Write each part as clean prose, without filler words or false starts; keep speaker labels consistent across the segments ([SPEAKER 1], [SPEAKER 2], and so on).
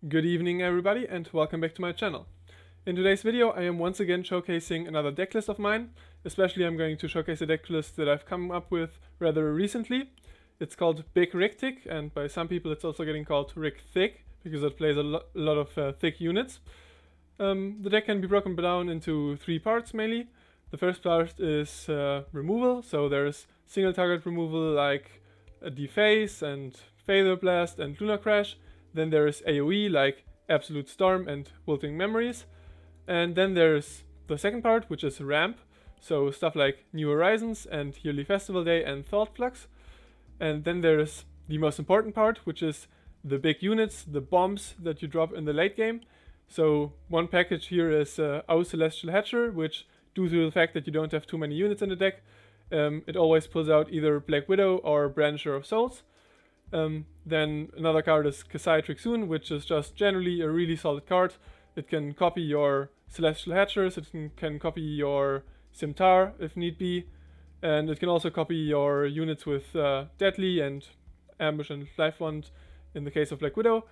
[SPEAKER 1] Good evening everybody and welcome back to my channel. In today's video I am once again showcasing another deck list of mine. Especially I'm going to showcase a deck list that I've come up with rather recently. It's called VrikThicc, and by some people it's also getting called VrikThicc because it plays a lot of thick units. The deck can be broken down into three parts mainly. The first part is removal, so there's single target removal like a Deface and Fatal Blast and Lunar Crash. Then there's AoE like Absolute Storm and Wilting Memories. And then there's the second part, which is ramp, so stuff like New Horizons and Yearly Festival Day and Thought Flux. And then there's the most important part, which is the big units, the bombs that you drop in the late game. So one package here is Our Celestial Hatcher, which, due to the fact that you don't have too many units in the deck, it always pulls out either Black Widow or Brandisher of Souls. Then another card is Kasai Trixoon, which is just generally a really solid card. It can copy your Celestial Hatchers, it can copy your Simtar if need be, and it can also copy your units with Deadly and Ambush and Life Wand in the case of Black Widow.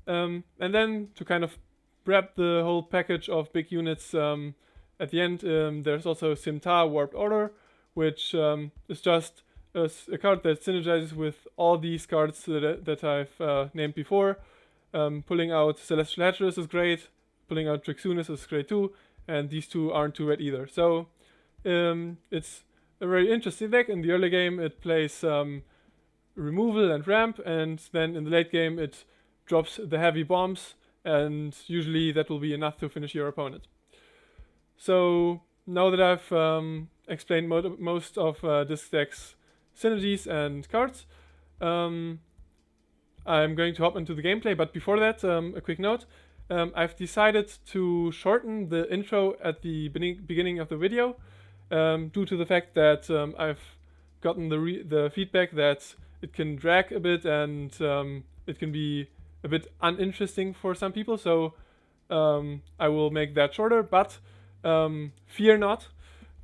[SPEAKER 1] And then to kind of wrap the whole package of big units at the end, there's also Simtar Warped Order, which is just a card that synergizes with all these cards that I've named before. Pulling out Celestial Hatchers is great, pulling out Trixoonus is great too, and these two aren't too bad either. So it's a very interesting deck. In the early game it plays removal and ramp, and then in the late game it drops the heavy bombs, and usually that will be enough to finish your opponent. So now that I've explained most of this deck's synergies and cards, I'm going to hop into the gameplay, but before that, a quick note. I've decided to shorten the intro at the beginning of the video due to the fact that I've gotten the feedback that it can drag a bit and it can be a bit uninteresting for some people, so I will make that shorter, but fear not.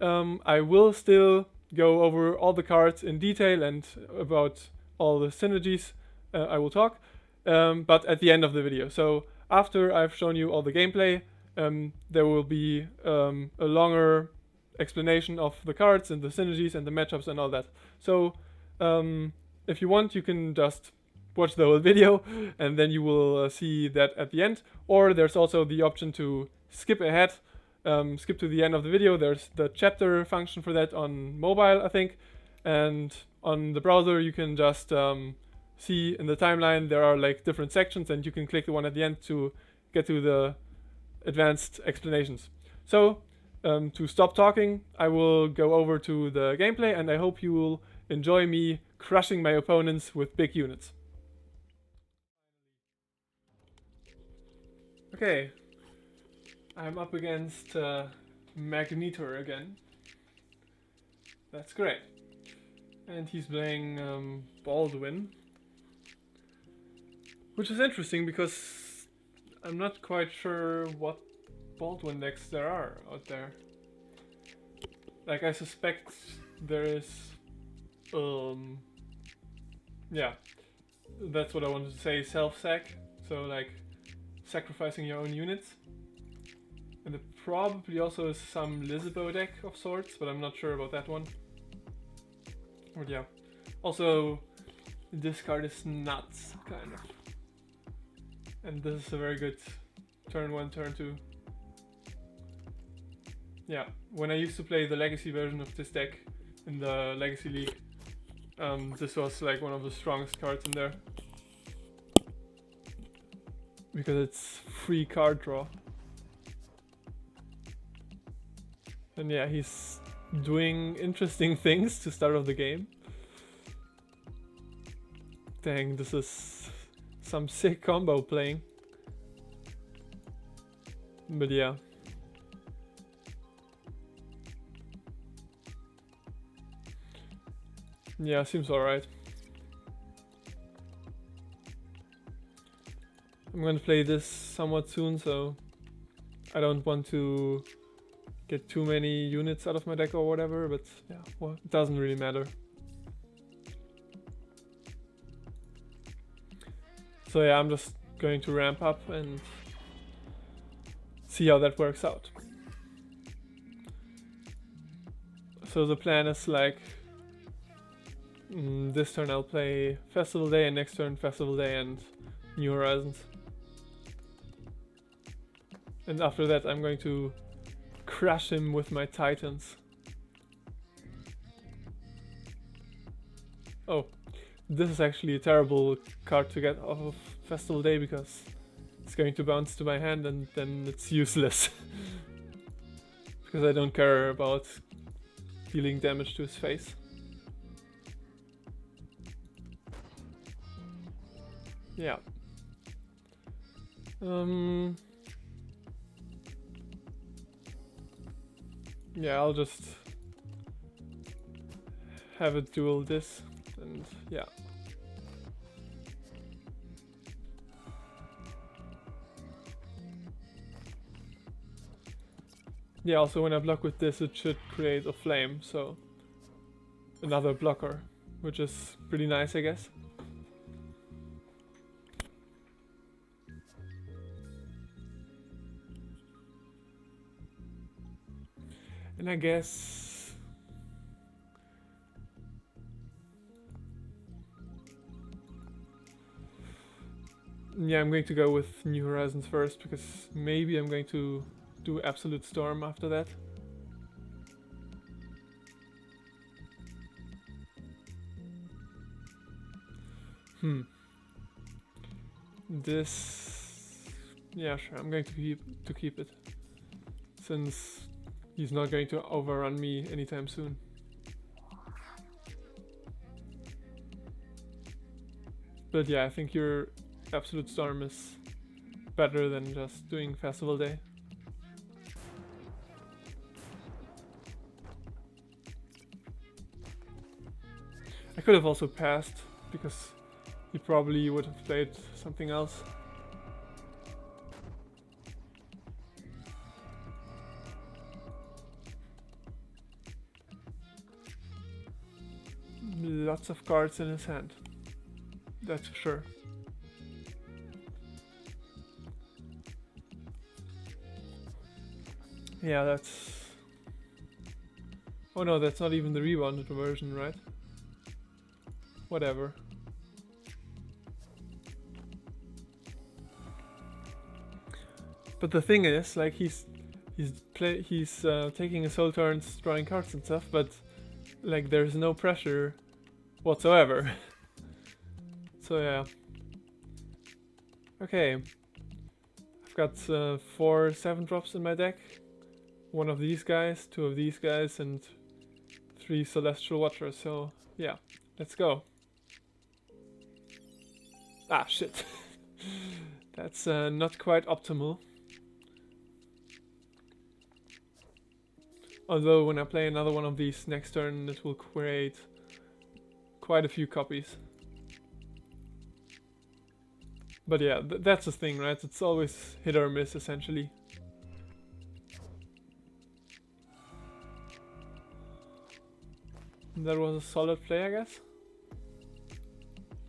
[SPEAKER 1] I will still go over all the cards in detail and about all the synergies I will talk, but at the end of the video. So after I've shown you all the gameplay, there will be a longer explanation of the cards and the synergies and the matchups and all that. So if you want, you can just watch the whole video and then you will see that at the end. Or there's also the option to skip ahead, skip to the end of the video. There's the chapter function for that on mobile, I think, and on the browser you can just see in the timeline there are like different sections, and you can click the one at the end to get to the advanced explanations. So to stop talking, I will go over to the gameplay, and I hope you will enjoy me crushing my opponents with big units. Okay, I'm up against Magnetor again. That's great. And he's playing Baldwin, which is interesting because I'm not quite sure what Baldwin decks there are out there. Like, I suspect there is, yeah, that's what I wanted to say, self-sac, so like sacrificing your own units. And there probably also is some Lizabo deck of sorts, but I'm not sure about that one. But yeah, also this card is nuts, kind of. And this is a very good turn 1, turn 2. Yeah, when I used to play the Legacy version of this deck in the Legacy League, this was like one of the strongest cards in there. Because it's free card draw. And yeah, he's doing interesting things to start off the game. Dang, this is some sick combo playing. But yeah. Yeah, seems alright. I'm gonna play this somewhat soon, so I don't want to get too many units out of my deck or whatever, but yeah, well, it doesn't really matter. So yeah, I'm just going to ramp up and see how that works out. So the plan is like, this turn I'll play Festival Day, and next turn Festival Day and New Horizons. And after that I'm going to crush him with my Titans. Oh, this is actually a terrible card to get off of Festival Day because it's going to bounce to my hand and then it's useless. Because I don't care about dealing damage to his face. Yeah. Yeah, I'll just have it duel this, and yeah. Yeah, also when I block with this it should create a flame, so another blocker, which is pretty nice, I guess. And I guess yeah, I'm going to go with New Horizons first, because maybe I'm going to do Absolute Storm after that. This, yeah, sure, I'm going to keep it, since he's not going to overrun me anytime soon. But yeah, I think your Absolute Storm is better than just doing Festival Day. I could have also passed, because he probably would have played something else. Lots of cards in his hand, that's for sure. Yeah, that's... Oh no, that's not even the rebounded version, right? Whatever. But the thing is, like, he's taking his whole turns drawing cards and stuff, but like there's no pressure whatsoever. So yeah. Okay. I've got 4 7-drops in my deck. 1 of these guys, 2 of these guys, and 3 Celestial Watchers, so yeah, let's go. Ah, shit. That's not quite optimal. Although when I play another one of these next turn, it will create quite a few copies. But yeah, that's the thing, right? It's always hit or miss, essentially. That was a solid play, I guess.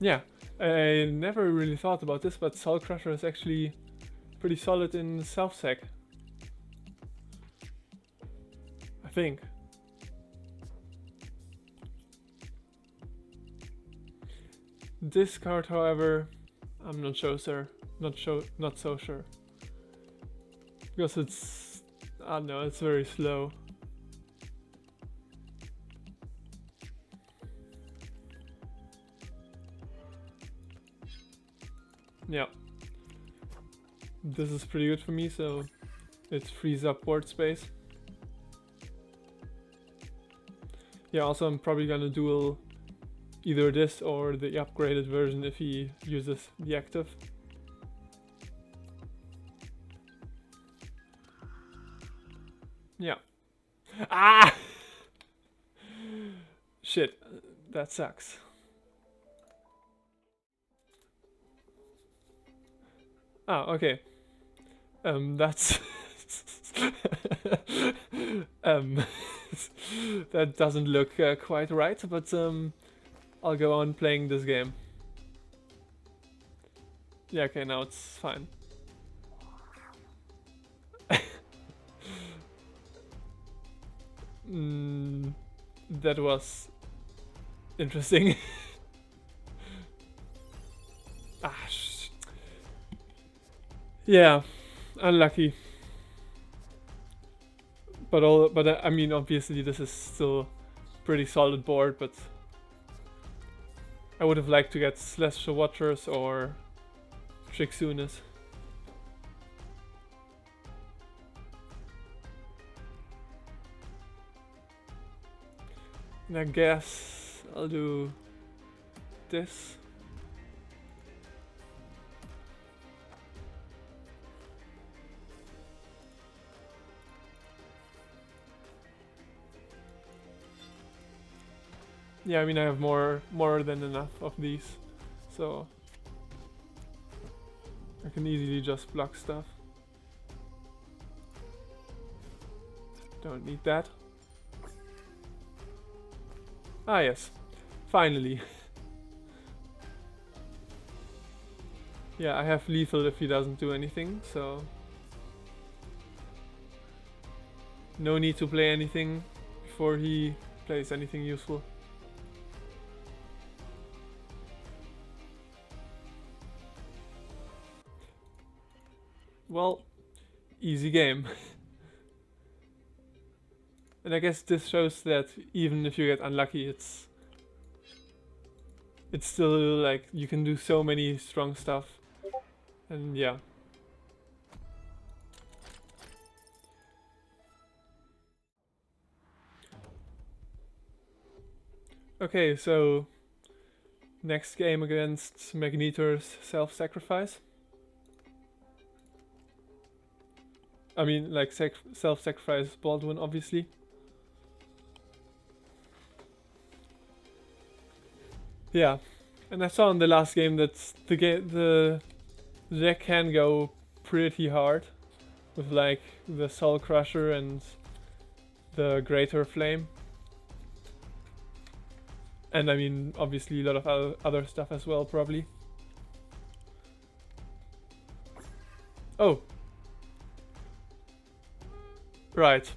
[SPEAKER 1] Yeah, I never really thought about this, but Soul Crusher is actually pretty solid in self-sec, I think. This card, however, I'm not so sure. Not so sure. Because it's, I don't know, it's very slow. Yeah. This is pretty good for me, so it frees up board space. Yeah, also I'm probably gonna duel either this or the upgraded version if he uses the active. Yeah. Ah! Shit, that sucks. Ah, okay. That's that doesn't look quite right, but I'll go on playing this game. Yeah, okay, now it's fine. That was interesting. Yeah, unlucky. But I mean, obviously this is still pretty solid board, but I would have liked to get Celestial Watchers or Trixunis. And I guess I'll do this. Yeah, I mean I have more than enough of these, so I can easily just block stuff. Don't need that. Ah yes, finally. Yeah, I have lethal if he doesn't do anything, so no need to play anything before he plays anything useful. Well, easy game. And I guess this shows that even if you get unlucky, it's still like you can do so many strong stuff. And yeah. Okay, so next game against Magnetor's self-sacrifice. I mean, like self-sacrifice Baldwin, obviously. Yeah, and I saw in the last game that the deck can go pretty hard with like the Soul Crusher and the Greater Flame. And I mean, obviously a lot of other stuff as well, probably. Oh. Right.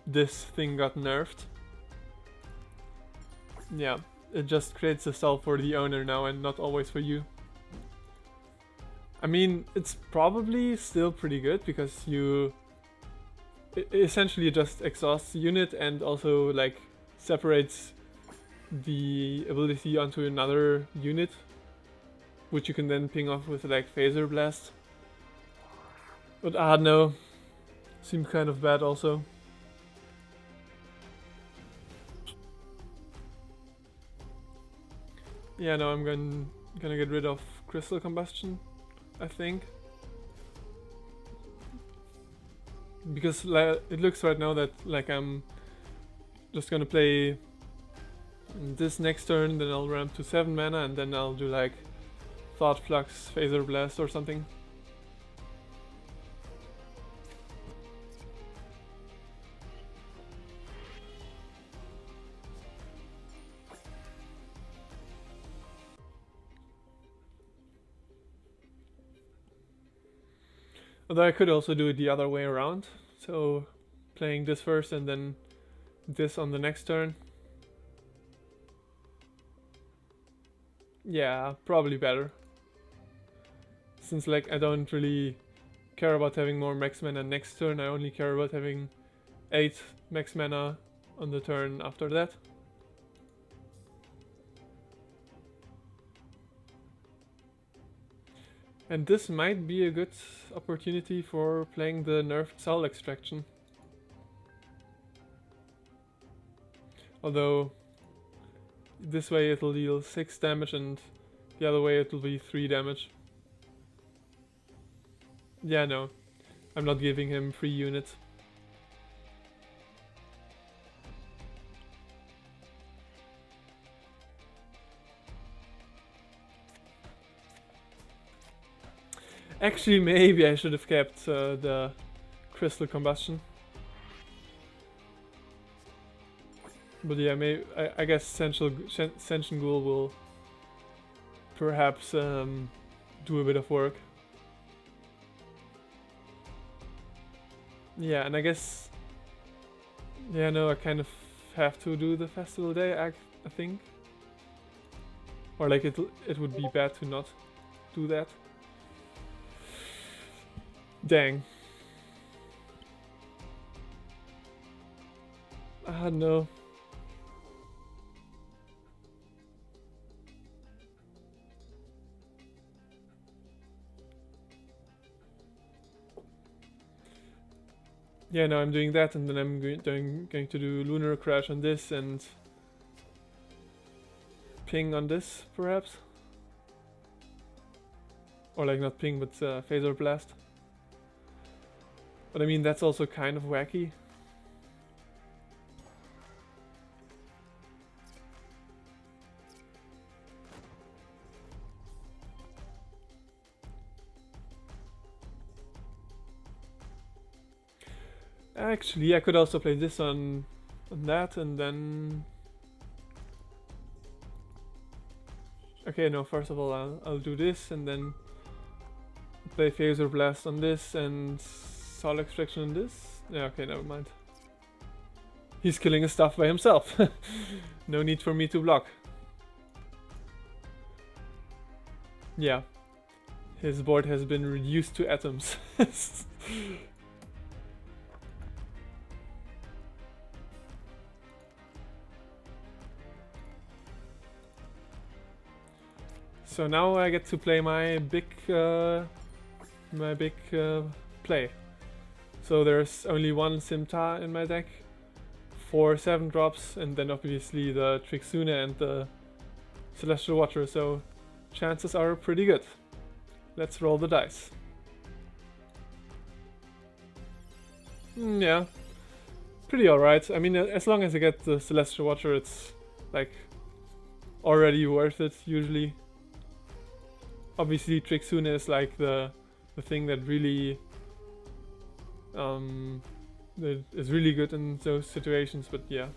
[SPEAKER 1] This thing got nerfed. Yeah, it just creates a cell for the owner now and not always for you. I mean, it's probably still pretty good because you essentially just exhausts the unit and also like separates the ability onto another unit, which you can then ping off with like Phaser Blast. But I don't know, seemed kind of bad also. Yeah, no, I'm gonna get rid of Crystal Combustion, I think. Because it looks right now that like I'm just gonna play this next turn, then I'll ramp to 7 mana, and then I'll do like Thought Flux, Phaser Blast or something. Although I could also do it the other way around, so playing this first and then this on the next turn. Yeah, probably better. Since like I don't really care about having more max mana next turn, I only care about having 8 max mana on the turn after that. And this might be a good opportunity for playing the nerfed Soul Extraction. Although this way it'll deal 6 damage and the other way it'll be 3 damage. Yeah, no, I'm not giving him free units. Actually, maybe I should have kept the Crystal Combustion. But yeah, maybe I guess Sentient Ghoul will perhaps do a bit of work. Yeah, and I guess, yeah, no, I kind of have to do the festival day, I think. Or like it would be bad to not do that. Dang. Ah, no. Yeah, no, I'm doing that, and then I'm going to do Lunar Crash on this and Ping on this, perhaps. Or like not Ping, but Phaser Blast. But I mean, that's also kind of wacky. Actually, I could also play this on that, and then... Okay, no, first of all, I'll do this, and then play Phaser Blast on this, and Soul Extraction on this. Yeah, okay, never mind. He's killing his stuff by himself. No need for me to block. Yeah. His board has been reduced to atoms. So now I get to play my big play. So there's only one Simta in my deck, 4 7-drops, and then obviously the Trixuna and the Celestial Watcher, so chances are pretty good. Let's roll the dice. Yeah, pretty alright. I mean, as long as I get the Celestial Watcher, it's like already worth it usually. Obviously, Trixuna is like the thing that really that is really good in those situations, but yeah.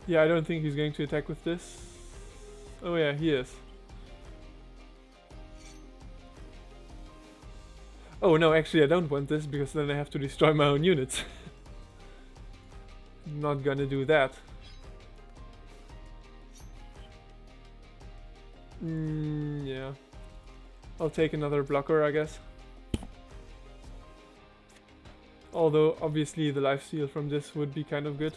[SPEAKER 1] Yeah, I don't think he's going to attack with this. Oh yeah, he is. Oh no, actually I don't want this, because then I have to destroy my own units. Not gonna do that. Yeah. I'll take another blocker, I guess. Although, obviously, the lifesteal from this would be kind of good.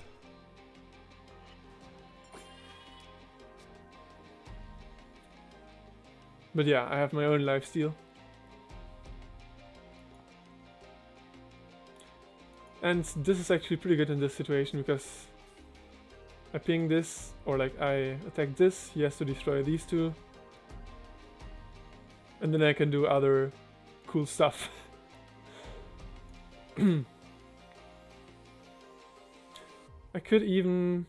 [SPEAKER 1] But yeah, I have my own lifesteal. And this is actually pretty good in this situation, because I ping this, or like I attack this, he has to destroy these two. And then I can do other cool stuff. I could even...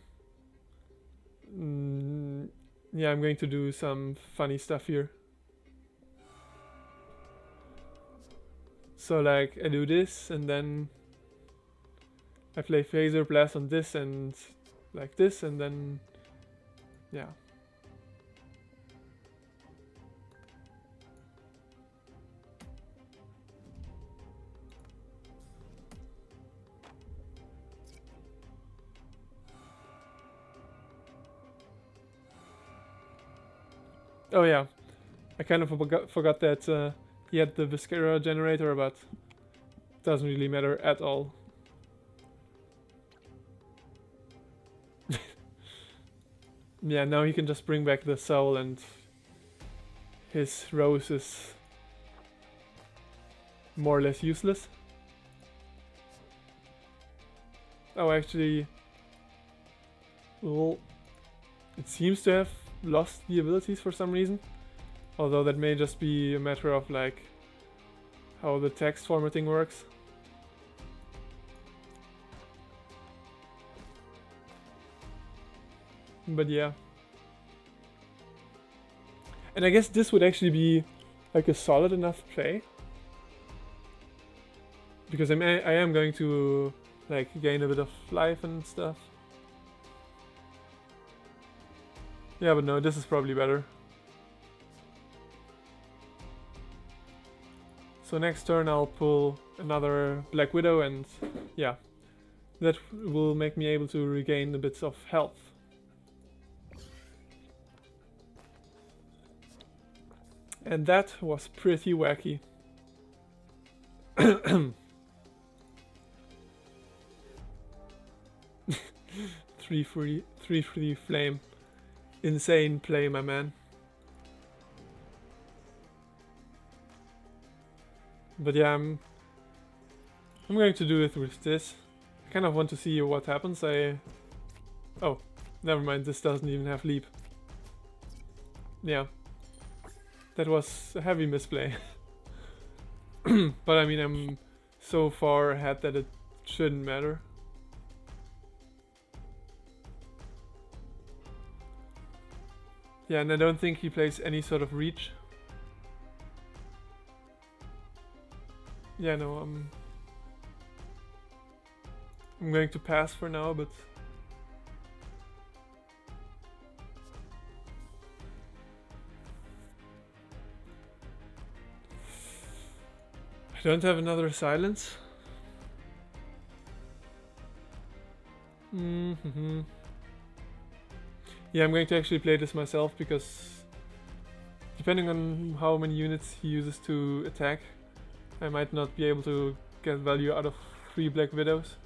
[SPEAKER 1] yeah, I'm going to do some funny stuff here. So like, I do this, and then I play Phaser Blast on this, and like this, and then... yeah. Oh yeah, I kind of forgot that he had the Viscera generator, but it doesn't really matter at all. Yeah, now he can just bring back the soul, and his rose is more or less useless. Oh, actually, well, it seems to have lost the abilities for some reason, although that may just be a matter of like how the text formatting works. But yeah, and I guess this would actually be like a solid enough play. Because I am going to like gain a bit of life and stuff. Yeah, but no, this is probably better. So next turn I'll pull another Black Widow, and yeah, that will make me able to regain a bit of health. And that was pretty wacky. 3-3 flame. Insane play, my man. But yeah, I'm going to do it with this. I kind of want to see what happens. Oh, never mind, this doesn't even have leap. Yeah. That was a heavy misplay. But I mean, I'm so far ahead that it shouldn't matter. Yeah, and I don't think he plays any sort of reach. Yeah, no, I'm going to pass for now, but I don't have another silence. Yeah, I'm going to actually play this myself, because depending on how many units he uses to attack, I might not be able to get value out of 3 Black Widows.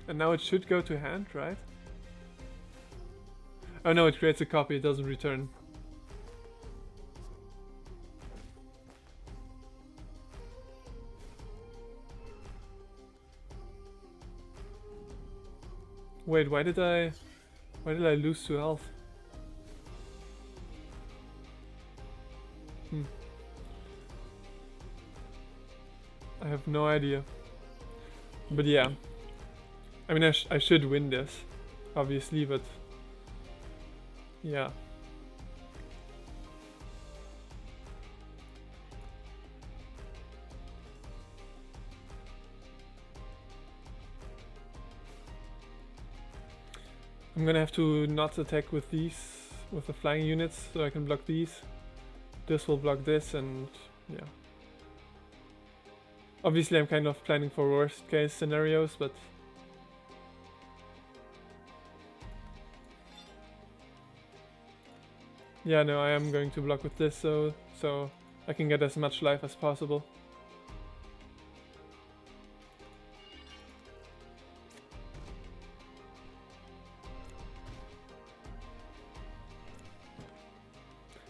[SPEAKER 1] And now it should go to hand, right? Oh no, it creates a copy, it doesn't return. Wait, why did I lose 2 health? I have no idea. But yeah. I mean, I should win this, obviously, but yeah. I'm gonna have to not attack with these, with the flying units, so I can block these. This will block this, and yeah. Obviously I'm kind of planning for worst case scenarios, but yeah, no, I am going to block with this, so I can get as much life as possible.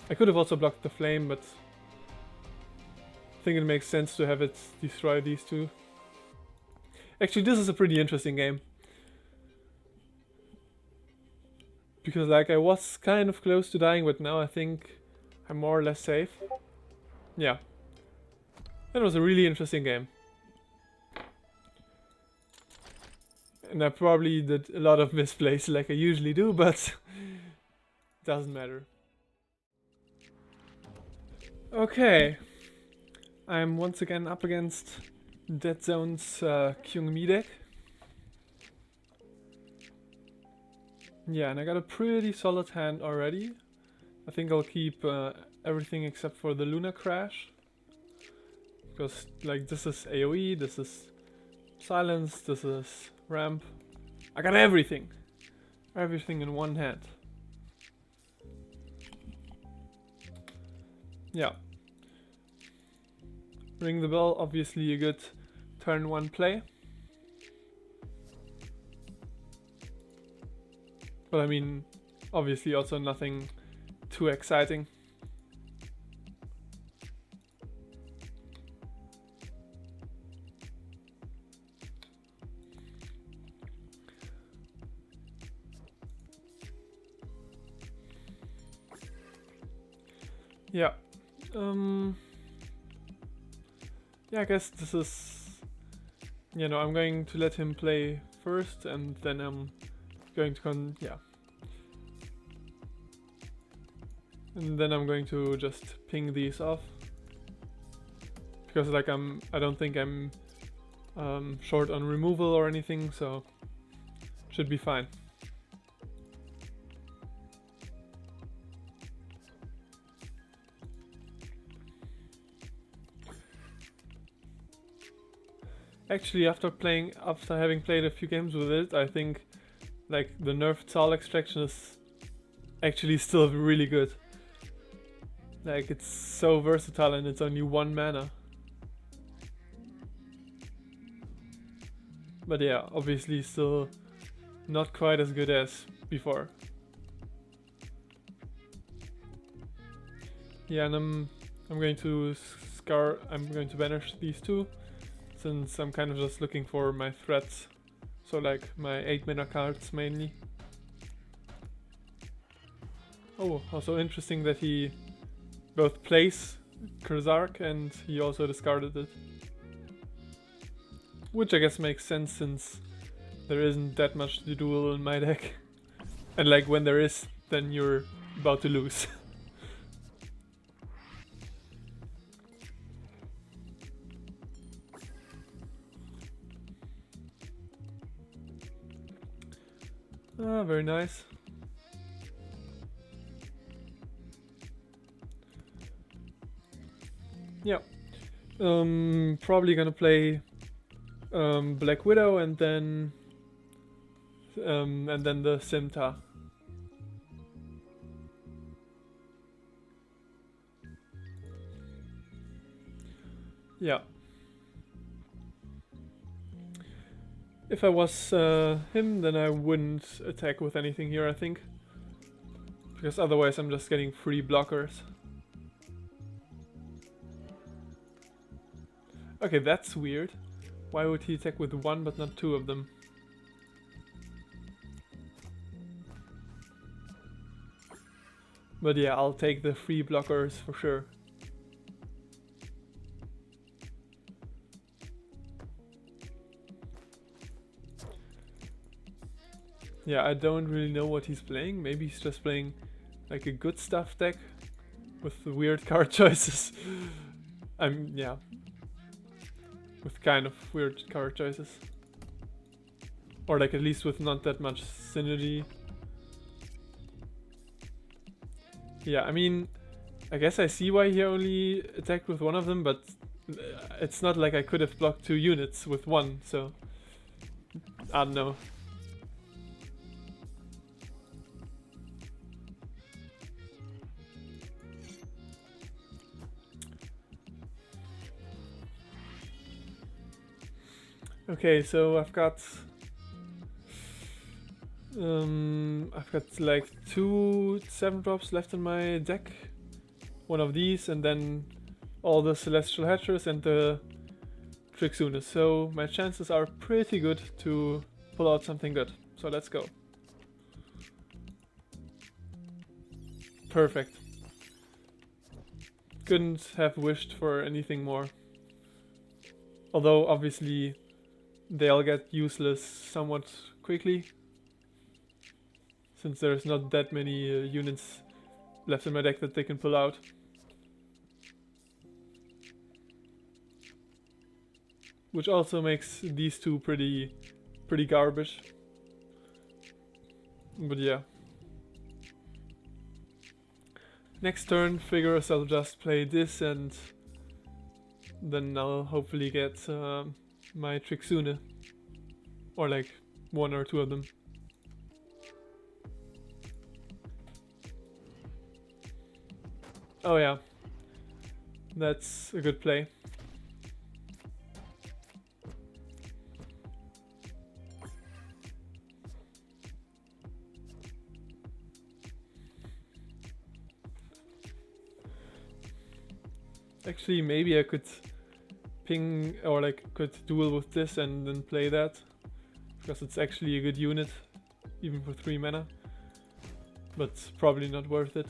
[SPEAKER 1] I could have also blocked the flame, but I think it makes sense to have it destroy these two. Actually, this is a pretty interesting game. Because like I was kind of close to dying, but now I think I'm more or less safe. Yeah. That was a really interesting game. And I probably did a lot of misplays like I usually do, but doesn't matter. Okay. I'm once again up against Dead Zone's Kyung deck. Yeah, and I got a pretty solid hand already. I think I'll keep everything except for the Luna Crash. Because like this is AoE, this is silence, this is ramp. I got everything! Everything in one hand. Yeah. Ring the Bell, obviously a good turn 1 play. But I mean, obviously also nothing too exciting. Yeah. Yeah, I guess this is, you know, I'm going to let him play first, and then I'm going to And then I'm going to just ping these off. Because like I don't think I'm short on removal or anything, so should be fine. Actually, after having played a few games with it, I think like the nerfed soul extraction is actually still really good. Like it's so versatile and it's only 1 mana. But yeah, obviously still not quite as good as before. Yeah, and I'm going to banish these two, since I'm kind of just looking for my threats. So like my 8 mana cards mainly. Oh, also interesting that he both plays Kerzark and he also discarded it. Which I guess makes sense since there isn't that much to duel in my deck. And like when there is, then you're about to lose. Ah, very nice. Yeah. Probably gonna play Black Widow and then the Simta. Yeah. If I was him, then I wouldn't attack with anything here, I think. Because otherwise I'm just getting free blockers. Okay, that's weird. Why would he attack with 1 but not 2 of them? But yeah, I'll take the free blockers for sure. Yeah, I don't really know what he's playing. Maybe he's just playing like a good stuff deck with the weird card choices. Yeah. With kind of weird card choices. Or like at least with not that much synergy. Yeah, I mean, I guess I see why he only attacked with 1 of them, but it's not like I could have blocked 2 units with 1, so I don't know. Okay, so I've got like 2 7-drops left in my deck. 1 of these and then all the Celestial Hatchers and the Trixuna. So my chances are pretty good to pull out something good. So let's go. Perfect. Couldn't have wished for anything more. Although obviously they'll get useless somewhat quickly, since there's not that many units left in my deck that they can pull out. Which also makes these two pretty garbage. But yeah. Next turn, figures I'll just play this and then I'll hopefully get my Trixuna. Or like 1 or 2 of them. Oh yeah. That's a good play. Actually, maybe I could ping or like could duel with this and then play that, because it's actually a good unit, even for 3 mana. But probably not worth it.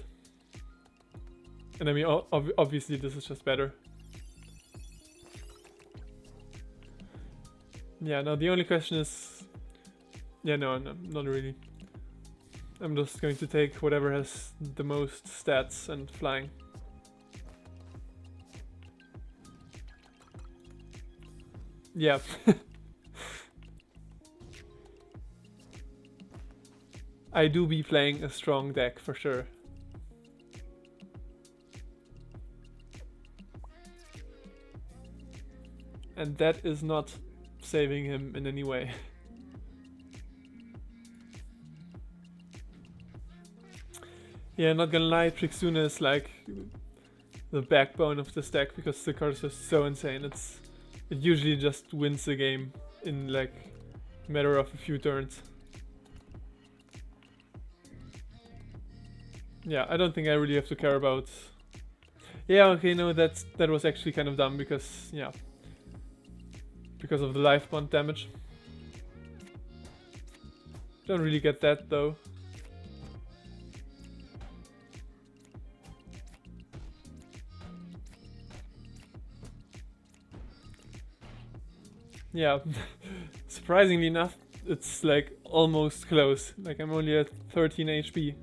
[SPEAKER 1] And I mean, obviously this is just better. Yeah, now the only question is... Yeah, no, not really. I'm just going to take whatever has the most stats and flying. Yeah. I do be playing a strong deck for sure. And that is not saving him in any way. Yeah, not gonna lie, Trixuna is like the backbone of this deck because the cards are so insane. It usually just wins the game in like a matter of a few turns. Yeah, I don't think I really have to care about... Yeah, okay, no, that was actually kind of dumb because, yeah. Because of the life bond damage. Don't really get that though. Yeah, surprisingly enough, it's like almost close. Like I'm only at 13 HP.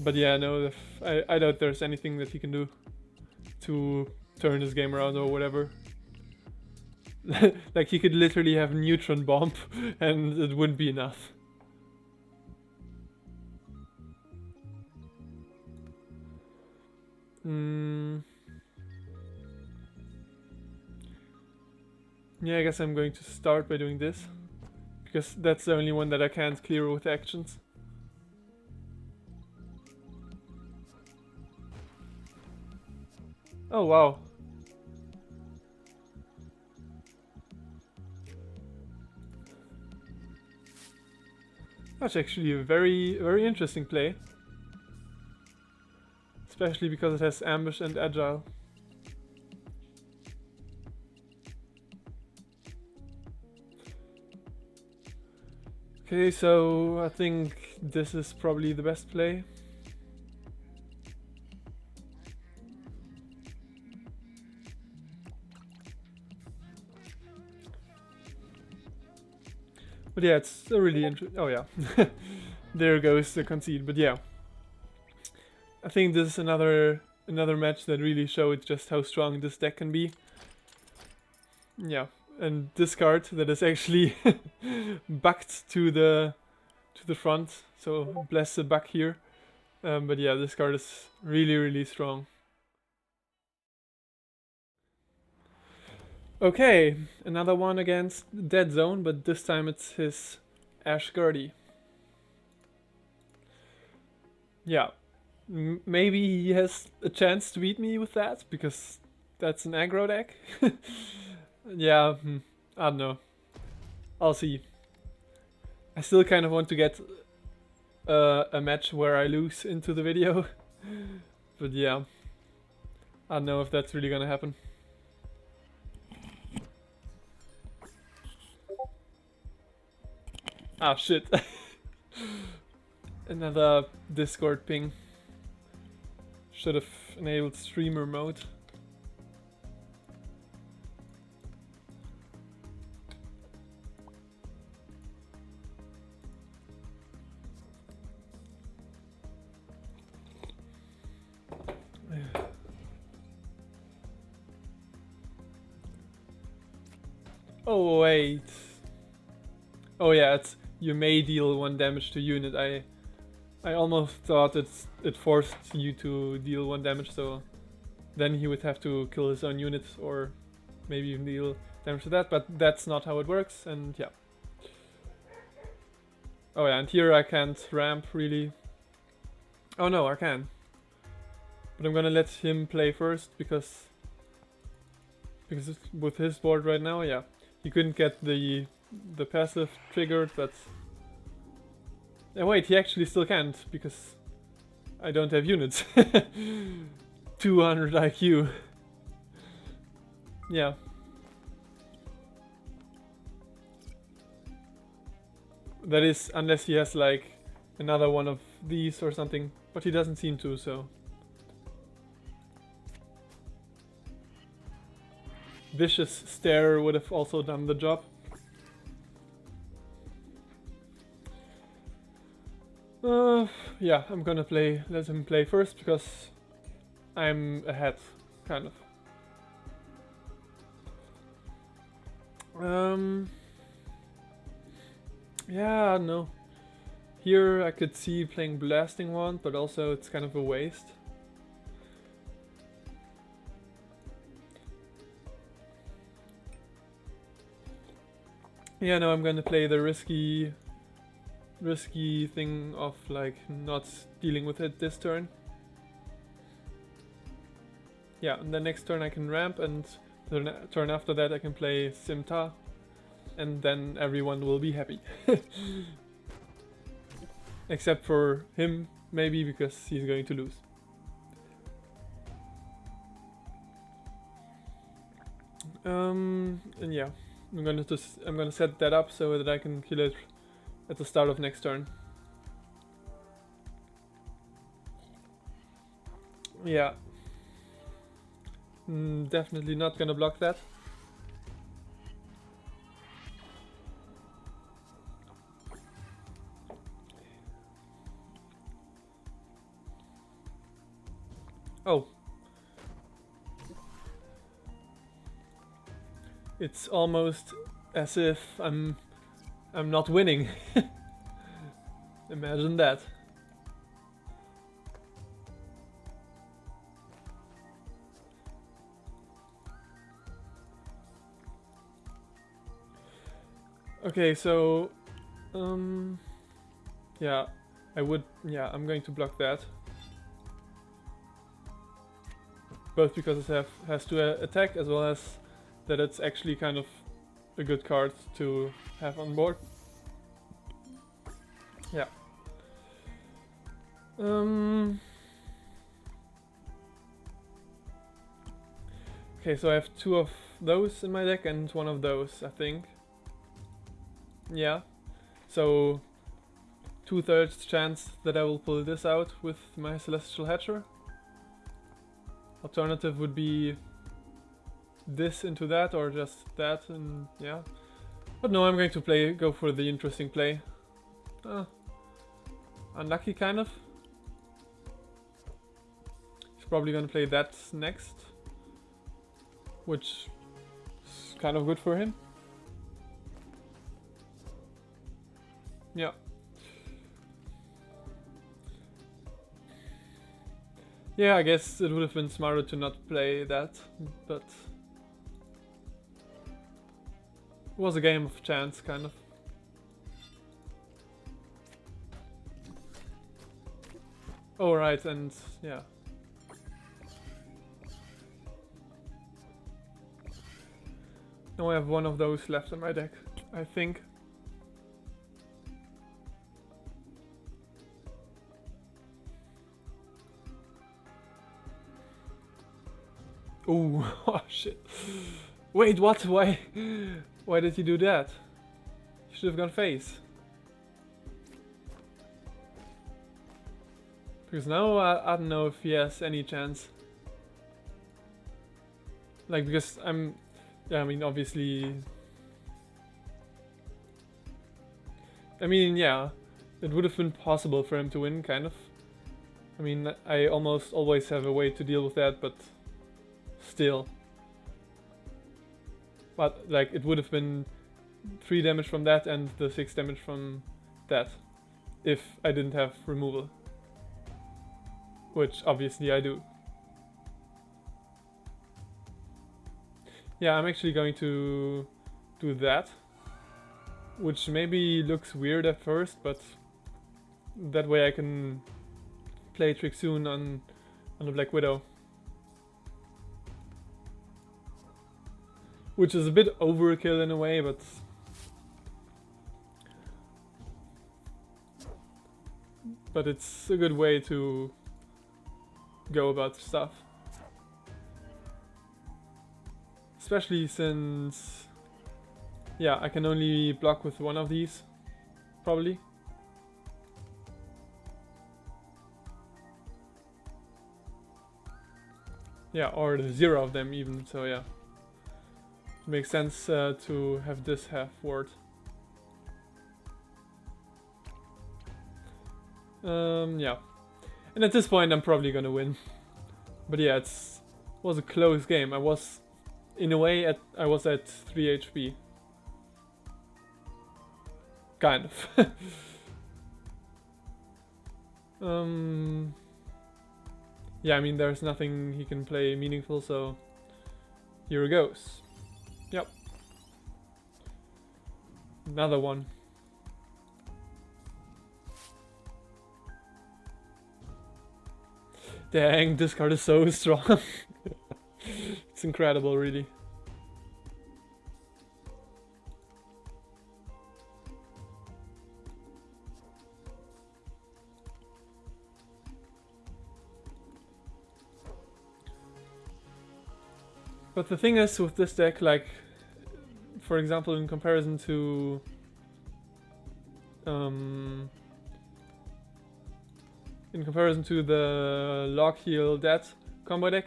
[SPEAKER 1] But yeah, no, I doubt there's anything that he can do to turn this game around or whatever. Like he could literally have neutron bomb and it wouldn't be enough. Yeah, I guess I'm going to start by doing this. Because that's the only one that I can't clear with actions. Oh wow. That's actually a very, very interesting play. Especially because it has ambush and agile. Okay, so I think this is probably the best play. But yeah, it's a really interesting... Oh yeah, there goes the concede, but yeah. I think this is another match that really showed just how strong this deck can be. Yeah, and this card that is actually backed to the front, so bless the back here. But yeah, this card is really, really strong. Okay, another one against Dead Zone, but this time it's his Ashgerdy. Yeah, maybe he has a chance to beat me with that, because that's an aggro deck. Yeah, I don't know. I'll see. I still kind of want to get a match where I lose into the video. But yeah, I don't know if that's really gonna happen. Ah, shit. Another Discord ping. Should have enabled streamer mode. Oh wait. Oh yeah, it's you may deal 1 damage to unit. I almost thought it forced you to deal 1 damage, so then he would have to kill his own unit or maybe even deal damage to that, but that's not how it works, and yeah. Oh yeah, and here I can't ramp really. Oh no, I can. But I'm gonna let him play first because with his board right now, yeah. He couldn't get the passive triggered, but... wait, he actually still can't, because I don't have units. 200 IQ. Yeah. That is, unless he has like another one of these or something, but he doesn't seem to, so... Vicious Stare would have also done the job. Yeah, I'm gonna let him play first because I'm ahead, kind of. Yeah, no. Here I could see playing Blasting Wand, but also it's kind of a waste. Yeah, no, I'm gonna play the risky thing of like not dealing with it this turn. Yeah, and the next turn I can ramp, and the turn after that I can play Simta, and then everyone will be happy. Except for him, maybe, because he's going to lose. And yeah, I'm gonna set that up so that I can kill it at the start of next turn. Yeah. Definitely not gonna block that. Oh. It's almost as if I'm not winning. Imagine that. Okay, so yeah, I'm going to block that. Both because it has to attack, as well as that it's actually kind of a good card to have on board. Yeah. Okay, so I have 2 of those in my deck and 1 of those, I think. Yeah. So 2/3 chance that I will pull this out with my Celestial Hatcher. Alternative would be this into that, or just that, and yeah. But no, I'm going to go for the interesting play. Unlucky, kind of. He's probably gonna play that next, which is kind of good for him. Yeah. Yeah, I guess it would have been smarter to not play that, but it was a game of chance, kind of. Oh, right, and yeah. Now I have 1 of those left in my deck, I think. Ooh, oh shit. Wait, what? Why? Why did he do that? He should have gone face. Because now I don't know if he has any chance. Like, because yeah, I mean, obviously... I mean, yeah, it would have been possible for him to win, kind of. I mean, I almost always have a way to deal with that, but still. But, like, it would have been 3 damage from that and the 6 damage from that, if I didn't have removal. Which, obviously, I do. Yeah, I'm actually going to do that. Which maybe looks weird at first, but that way I can play Trick soon on the Black Widow. Which is a bit overkill in a way, but it's a good way to go about stuff. Especially since, yeah, I can only block with 1 of these, probably. Yeah, or 0 of them even, so yeah. It makes sense to have this half word. Yeah. And at this point I'm probably gonna win. But yeah, it was a close game. I was, in a way, I was at 3 HP. Kind of. Yeah, I mean, there's nothing he can play meaningful, so here it goes. Yep. Another one. Dang, this card is so strong. It's incredible, really. But the thing is with this deck, like, for example, in comparison to the Lock Heal Dead combo deck,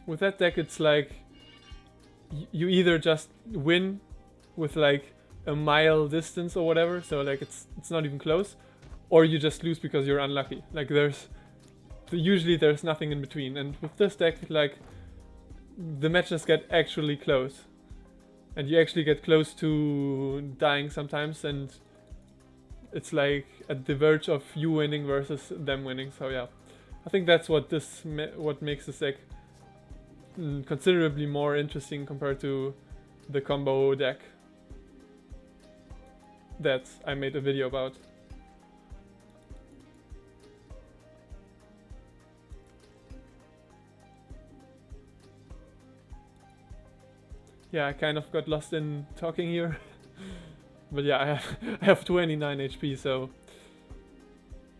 [SPEAKER 1] with that deck it's like you either just win with like a mile distance or whatever, so like it's not even close, or you just lose because you're unlucky. Like usually there's nothing in between, and with this deck, like, the matches get actually close, and you actually get close to dying sometimes, and it's like at the verge of you winning versus them winning. So yeah, I think that's what makes this deck considerably more interesting compared to the combo deck that I made a video about. Yeah, I kind of got lost in talking here. But yeah, I have 29 HP, so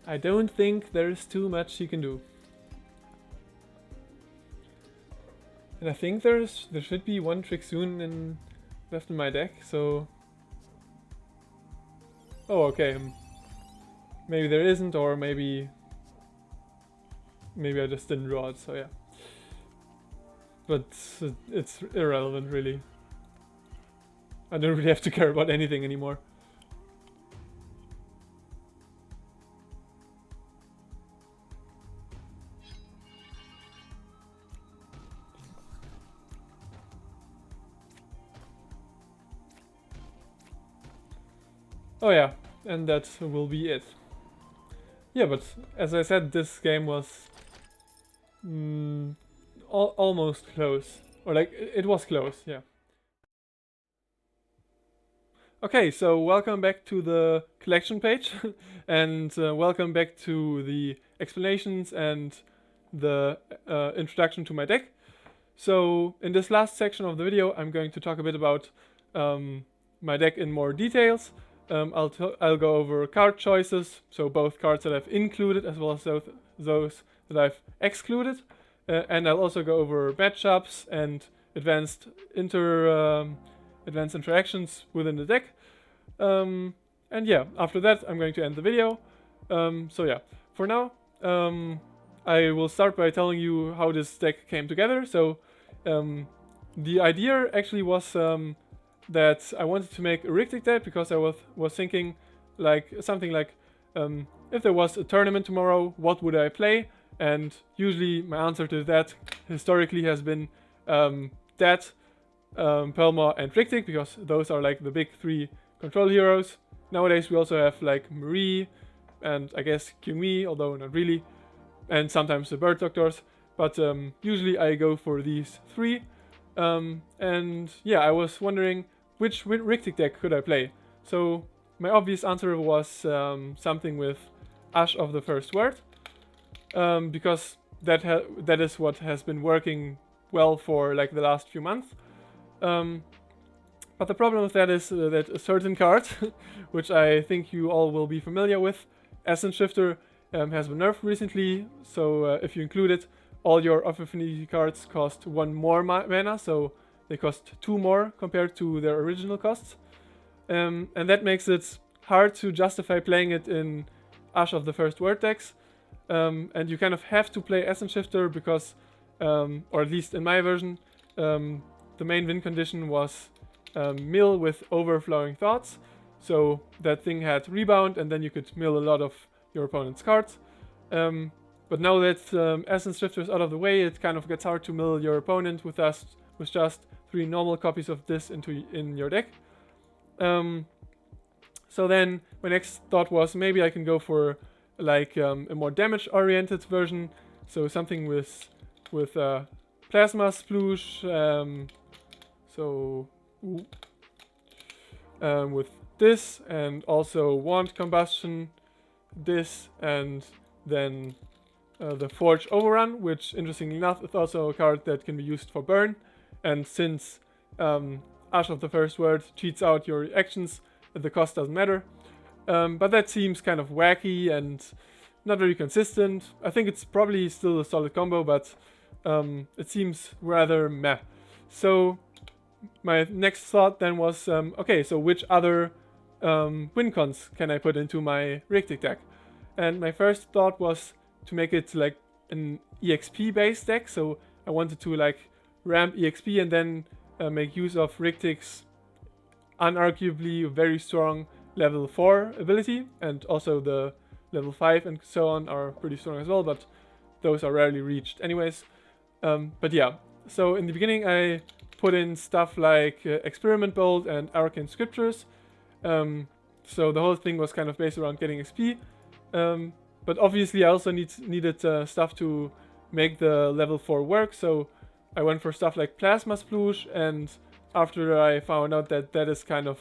[SPEAKER 1] I don't think there's too much you can do. And I think there should be one trick soon left in my deck, so... Oh, okay. Maybe there isn't, or maybe I just didn't draw it, so yeah. But it's irrelevant, really. I don't really have to care about anything anymore. Oh yeah, and that will be it. Yeah, but as I said, this game was almost close. Or like, it was close, yeah. Okay, so welcome back to the collection page and welcome back to the explanations and the introduction to my deck. So in this last section of the video I'm going to talk a bit about my deck in more details. I'll go over card choices, so both cards that I've included as well as those that I've excluded. And I'll also go over matchups and advanced interactions within the deck. And yeah, after that I'm going to end the video. So yeah, for now I will start by telling you how this deck came together. So the idea actually was that I wanted to make a VrikThicc deck because I was thinking like something like if there was a tournament tomorrow, what would I play? And usually my answer to that historically has been Dead, Pelma and VrikThicc, because those are like the big three control heroes. Nowadays we also have like Marie and I guess Kyung, although not really, and sometimes the Bird Doctors, but usually I go for these three. And yeah, I was wondering which VrikThicc deck could I play. So my obvious answer was something with Ash of the First Word, because that is what has been working well for like the last few months. But the problem with that is that a certain card, which I think you all will be familiar with, Essence Shifter, has been nerfed recently. So if you include it, all your off-affinity cards cost 1 more mana, so they cost 2 more compared to their original costs. And that makes it hard to justify playing it in Ash of the First Word decks. And you kind of have to play Essence Shifter because, or at least in my version, the main win condition was mill with Overflowing Thoughts. So that thing had rebound, and then you could mill a lot of your opponent's cards. But now that Essence Drifter is out of the way, it kind of gets hard to mill your opponent with just 3 normal copies of this in your deck. So then my next thought was maybe I can go for like a more damage-oriented version, so something with Plasma Sploosh, with this, and also Wand Combustion, this, and then the Forge Overrun, which interestingly enough is also a card that can be used for burn, and since Ash of the First Word cheats out your actions, the cost doesn't matter. But that seems kind of wacky and not very consistent. I think it's probably still a solid combo, but it seems rather meh. So my next thought then was, okay, so which other win cons can I put into my VrikThicc deck? And my first thought was to make it like an EXP based deck, so I wanted to like ramp EXP and then make use of VrikThicc's unarguably very strong level 4 ability, and also the level 5 and so on are pretty strong as well, but those are rarely reached anyways. But yeah, so in the beginning I put in stuff like Experiment Bolt and Arcane Scriptures, so the whole thing was kind of based around getting XP, but obviously I also needed stuff to make the level 4 work, so I went for stuff like Plasma Sploosh, and after I found out that that is kind of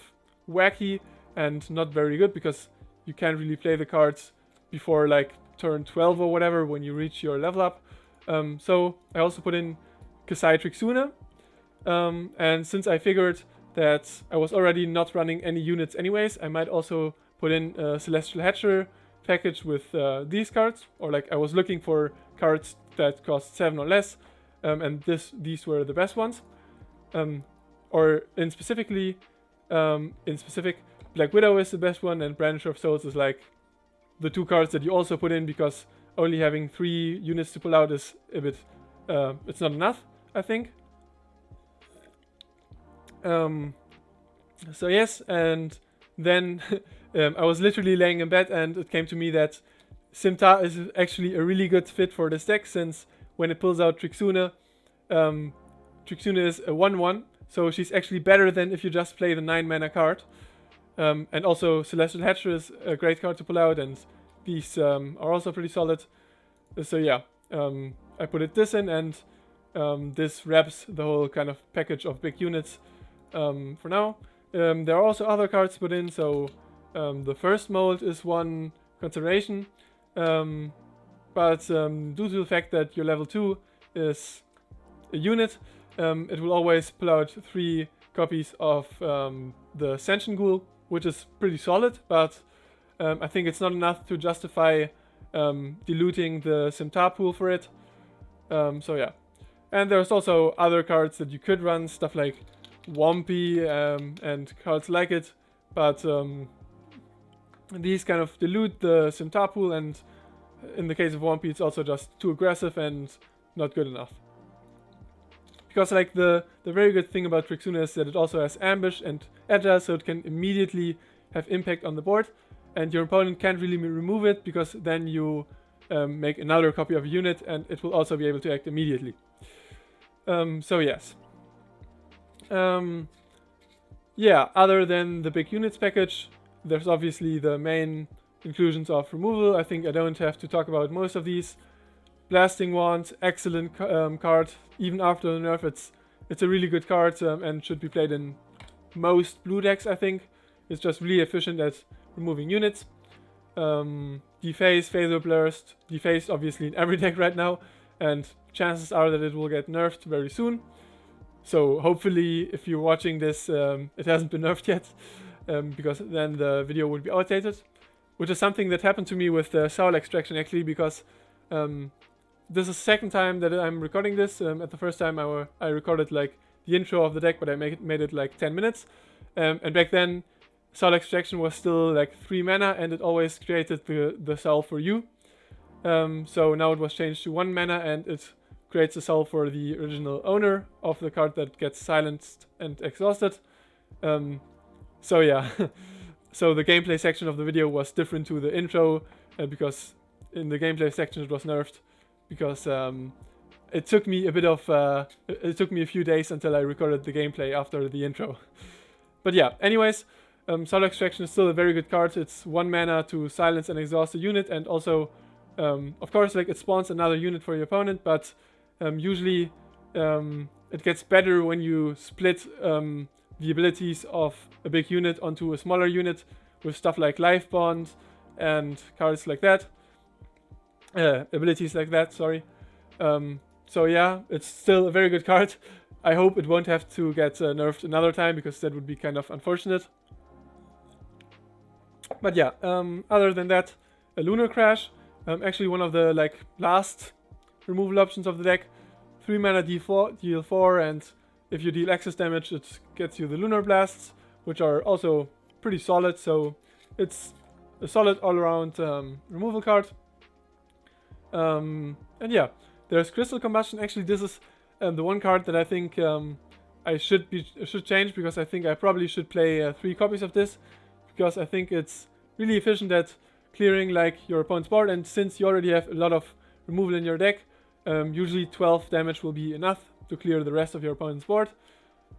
[SPEAKER 1] wacky and not very good because you can't really play the cards before like turn 12 or whatever when you reach your level up. So I also put in Kasai Trixuna, and since I figured that I was already not running any units anyways, I might also put in a Celestial Hatcher package with these cards, or like I was looking for cards that cost 7 or less, and these were the best ones. Or in specific, Black Widow is the best one, and Brandisher of Souls is like the 2 cards that you also put in because only having 3 units to pull out is a bit, it's not enough, I think. So yes, and then I was literally laying in bed and it came to me that Simta is actually a really good fit for this deck, since when it pulls out Trixuna, Trixuna is a 1/1, so she's actually better than if you just play the 9 mana card. And also Celestial Hatcher is a great card to pull out, and these are also pretty solid. So yeah, I put this in, and this wraps the whole kind of package of big units for now. There are also other cards put in, so the first mold is one consideration, but due to the fact that your level 2 is a unit, it will always pull out 3 copies of the Sentient Ghoul, which is pretty solid, but I think it's not enough to justify diluting the Simta pool for it. So yeah. And there's also other cards that you could run, stuff like Wompy and cards like it, but these kind of dilute the Simta pool, and in the case of Wompy it's also just too aggressive and not good enough. Because like the very good thing about Trixuna is that it also has Ambush and Agile, so it can immediately have impact on the board, and your opponent can't really remove it because then you make another copy of a unit and it will also be able to act immediately. So yes. Yeah, other than the big units package, there's obviously the main inclusions of removal. I think I don't have to talk about most of these. Blasting Wand, excellent card. Even after the nerf, it's a really good card and should be played in most blue decks, I think. It's just really efficient at removing units. Deface, Phasor Blurst. Deface obviously in every deck right now, and chances are that it will get nerfed very soon. So hopefully, if you're watching this, it hasn't been nerfed yet, because then the video would be outdated. Which is something that happened to me with Soul Extraction actually, because this is the second time that I'm recording this. At the first time I recorded like the intro of the deck, but I made it like 10 minutes. And back then, Soul Extraction was still like 3 mana, and it always created the soul for you. So now it was changed to 1 mana, and it creates a soul for the original owner of the card that gets silenced and exhausted. So yeah, so the gameplay section of the video was different to the intro, because in the gameplay section it was nerfed, because it took me a bit of it took me a few days until I recorded the gameplay after the intro. But yeah, anyways, Soul Extraction is still a very good card. It's 1 mana to silence and exhaust a unit, and also of course like it spawns another unit for your opponent, but usually it gets better when you split the abilities of a big unit onto a smaller unit with stuff like Life Bond and cards like that. Abilities like that, sorry. So yeah, it's still a very good card. I hope it won't have to get nerfed another time, because that would be kind of unfortunate. But yeah, other than that, a Lunar Crash, actually one of the like last removal options of the deck. 3 mana deal 4, and if you deal excess damage, it gets you the Lunar Blasts, which are also pretty solid. So it's a solid all-around removal card. And yeah, there's Crystal Combustion. Actually, this is the one card that I think I should change, because I think I probably should play 3 copies of this, because I think it's really efficient at clearing like your opponent's board, and since you already have a lot of removal in your deck, usually 12 damage will be enough to clear the rest of your opponent's board.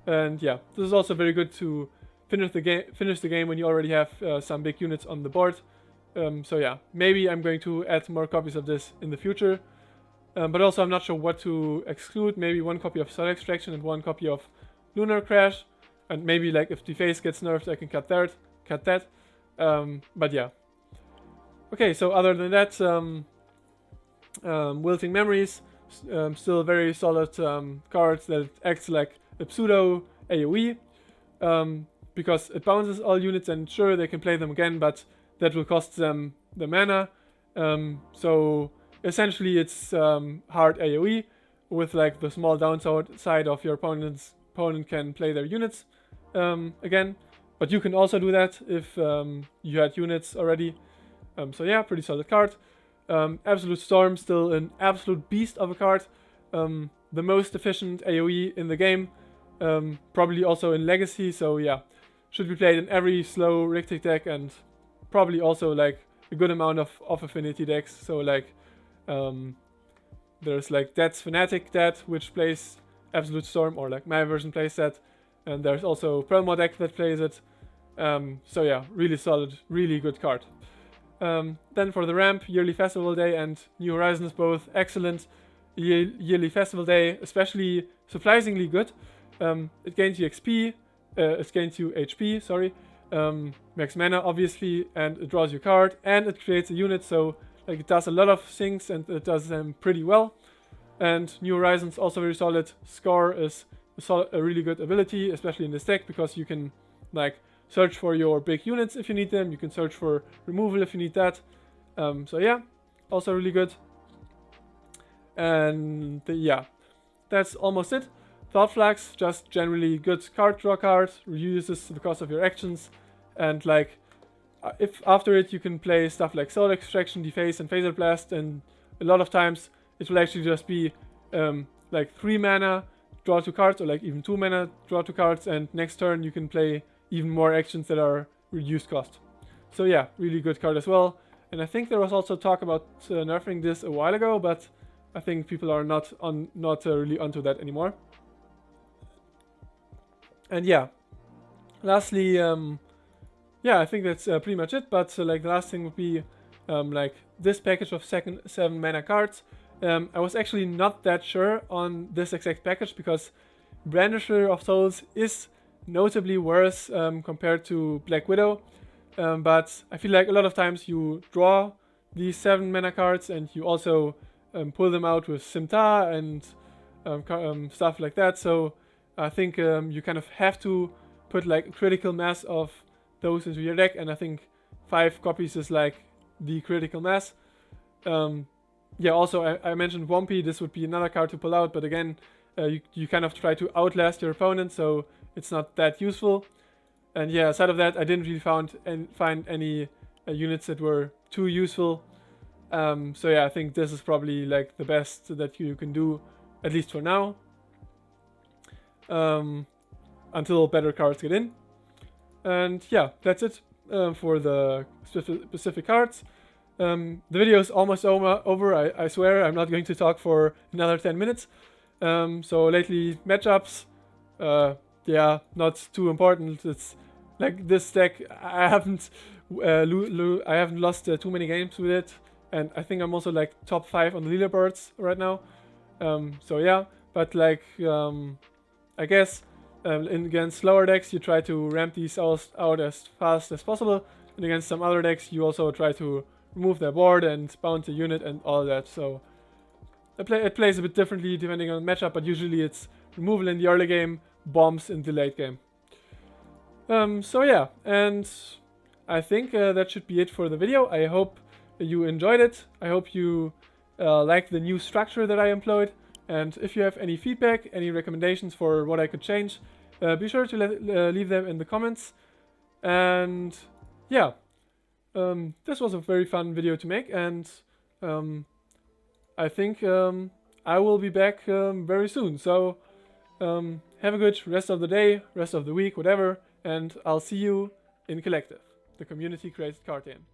[SPEAKER 1] And yeah, this is also very good to finish the game when you already have some big units on the board. So yeah, maybe I'm going to add more copies of this in the future. But also I'm not sure what to exclude. Maybe 1 copy of Soul Extraction and 1 copy of Lunar Crash. And maybe like if Deface gets nerfed, I can cut that. But yeah. Okay, so other than that, Wilting Memories, still a very solid card that acts like a pseudo AoE, because it bounces all units, and sure, they can play them again, but that will cost them the mana. So essentially it's hard AoE with like the small downside of your opponent can play their units again, but you can also do that if you had units already. So yeah, pretty solid card. Absolute Storm, still an absolute beast of a card. The most efficient AoE in the game, probably also in Legacy, so yeah, should be played in every slow VrikThicc deck, and probably also like a good amount of affinity decks. So like there's like Dead's Fanatic Dead, which plays Absolute Storm, or like my version plays that, and there's also Prelmo deck that plays it. So yeah, really solid, really good card. Then for the ramp, Yearly Festival Day and New Horizons, both excellent. Yearly Festival Day, especially surprisingly good. It gains you XP, it gains you HP, sorry, max mana obviously, and it draws you a card, and it creates a unit, so like it does a lot of things, and it does them pretty well. And New Horizons, also very solid. Score is a really good ability, especially in this deck, because you can like search for your big units if you need them. You can search for removal if you need that. So yeah, also really good. And yeah, that's almost it. Thought Flags, just generally good card draw card, reduces the cost of your actions, and like if after it you can play stuff like Soul Extraction, Deface, and Phaser Blast, and a lot of times it will actually just be like 3 mana, draw 2 cards, or like even 2 mana, draw 2 cards, and next turn you can play even more actions that are reduced cost. So yeah, really good card as well. And I think there was also talk about nerfing this a while ago, but I think people are not really onto that anymore. And yeah, lastly, yeah, I think that's pretty much it. But like the last thing would be like this package of 7 mana cards. I was actually not that sure on this exact package, because Brandisher of Souls is notably worse compared to Black Widow, but I feel like a lot of times you draw these 7 mana cards, and you also pull them out with Simta and stuff like that. So I think you kind of have to put like a critical mass of those into your deck, and I think 5 copies is like the critical mass. Yeah, also I mentioned Wompy. This would be another card to pull out, but again, you kind of try to outlast your opponent, so it's not that useful. And yeah, aside of that, I didn't really find any units that were too useful. So yeah, I think this is probably like the best that you can do, at least for now, until better cards get in. And yeah, that's it for the specific cards. The video is almost over. I swear I'm not going to talk for another 10 minutes. So lately matchups, yeah, not too important. It's like this deck, I haven't lost too many games with it, and I think I'm also like top 5 on the leaderboards right now. So yeah, but like I guess against slower decks you try to ramp these out as fast as possible, and against some other decks you also try to remove their board and bounce a unit and all that. So it plays a bit differently depending on the matchup, but usually it's removal in the early game, bombs in the late game. So yeah, and I think that should be it for the video. I hope you enjoyed it. I hope you like the new structure that I employed. And if you have any feedback, any recommendations for what I could change, be sure to leave them in the comments. And yeah, this was a very fun video to make, and I think I will be back very soon. So have a good rest of the day, rest of the week, whatever, and I'll see you in Collective, the community created card game.